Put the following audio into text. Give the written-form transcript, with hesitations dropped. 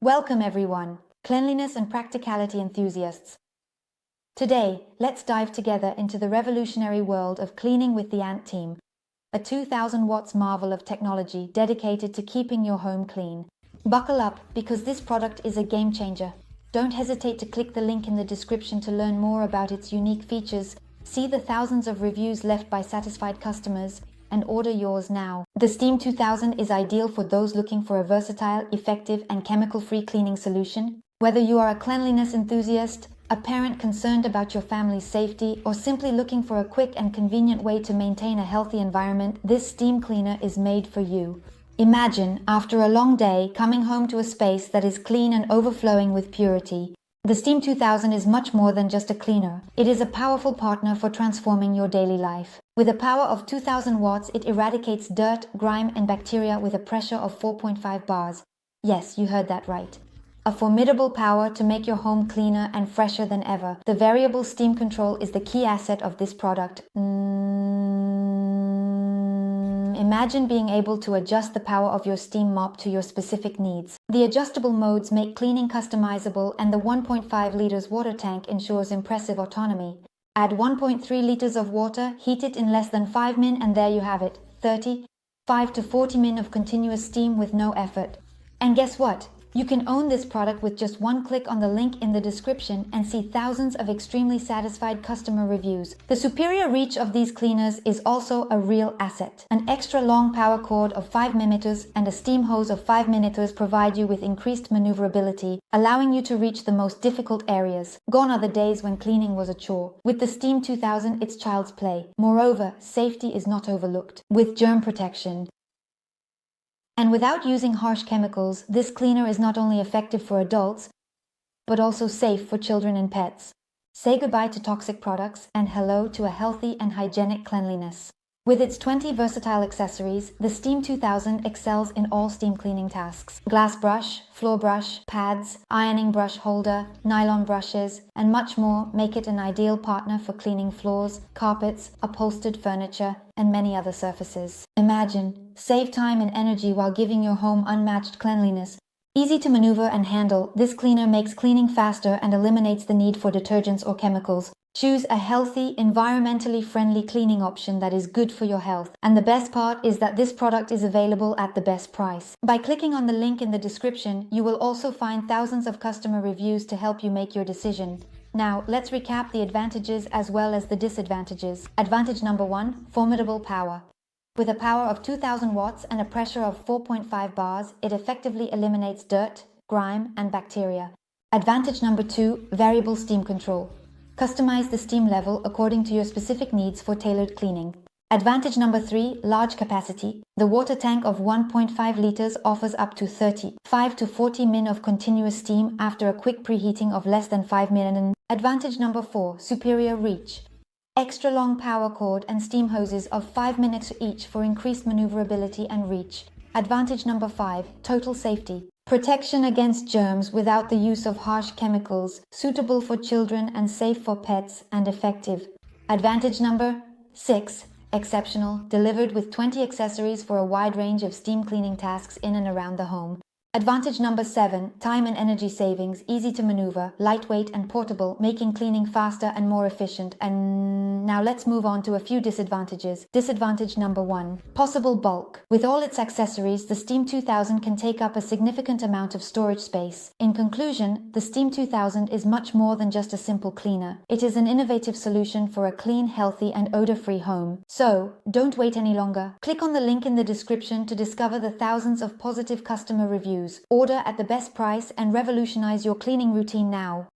Welcome everyone, cleanliness and practicality enthusiasts. Today, let's dive together into the revolutionary world of cleaning with the Ant Team, a 2000 watts marvel of technology dedicated to keeping your home clean. Buckle up because this product is a game changer. Don't hesitate to click the link in the description to learn more about its unique features, see the thousands of reviews left by satisfied customers, and order yours now. The Steam 2000 is ideal for those looking for a versatile, effective, and chemical-free cleaning solution. Whether you are a cleanliness enthusiast, a parent concerned about your family's safety, or simply looking for a quick and convenient way to maintain a healthy environment, this steam cleaner is made for you. Imagine, after a long day, coming home to a space that is clean and overflowing with purity. The Steam 2000 is much more than just a cleaner. It is a powerful partner for transforming your daily life. With a power of 2000 watts, it eradicates dirt, grime, and bacteria with a pressure of 4.5 bars. Yes, you heard that right. A formidable power to make your home cleaner and fresher than ever. The variable steam control is the key asset of this product. Imagine being able to adjust the power of your steam mop to your specific needs. The adjustable modes make cleaning customizable, and the 1.5 liters water tank ensures impressive autonomy. Add 1.3 liters of water, heat it in less than 5 min, and there you have it, 35 to 40 min of continuous steam with no effort. And guess what? You can own this product with just one click on the link in the description and see thousands of extremely satisfied customer reviews. The superior reach of these cleaners is also a real asset. An extra long power cord of 5 mm and a steam hose of 5 mm provide you with increased maneuverability, allowing you to reach the most difficult areas. Gone are the days when cleaning was a chore. With the Steam 2000, it's child's play. Moreover, safety is not overlooked. With germ protection, and without using harsh chemicals, this cleaner is not only effective for adults, but also safe for children and pets. Say goodbye to toxic products and hello to a healthy and hygienic cleanliness. With its 20 versatile accessories, the Steam 2000 excels in all steam cleaning tasks. Glass brush, floor brush, pads, ironing brush holder, nylon brushes, and much more make it an ideal partner for cleaning floors, carpets, upholstered furniture, and many other surfaces. Imagine, save time and energy while giving your home unmatched cleanliness. Easy to maneuver and handle, this cleaner makes cleaning faster and eliminates the need for detergents or chemicals. Choose a healthy, environmentally friendly cleaning option that is good for your health. And the best part is that this product is available at the best price. By clicking on the link in the description, you will also find thousands of customer reviews to help you make your decision. Now, let's recap the advantages as well as the disadvantages. Advantage number 1, formidable power. With a power of 2000 watts and a pressure of 4.5 bars, it effectively eliminates dirt, grime, and bacteria. Advantage number 2, variable steam control. Customize the steam level according to your specific needs for tailored cleaning. Advantage number 3, large capacity. The water tank of 1.5 liters offers up to 35 to 40 min of continuous steam after a quick preheating of less than 5 min. Advantage number 4, superior reach. Extra long power cord and steam hoses of 5 minutes each for increased maneuverability and reach. Advantage number 5, total safety. Protection against germs without the use of harsh chemicals, suitable for children and safe for pets, and effective. Advantage number 6, exceptional, delivered with 20 accessories for a wide range of steam cleaning tasks in and around the home. Advantage number 7, time and energy savings, easy to maneuver, lightweight and portable, making cleaning faster and more efficient. And now let's move on to a few disadvantages. Disadvantage number 1, possible bulk. With all its accessories, the Steam 2000 can take up a significant amount of storage space. In conclusion, the Steam 2000 is much more than just a simple cleaner. It is an innovative solution for a clean, healthy, and odor-free home. So, don't wait any longer. Click on the link in the description to discover the thousands of positive customer reviews. Order at the best price and revolutionize your cleaning routine now.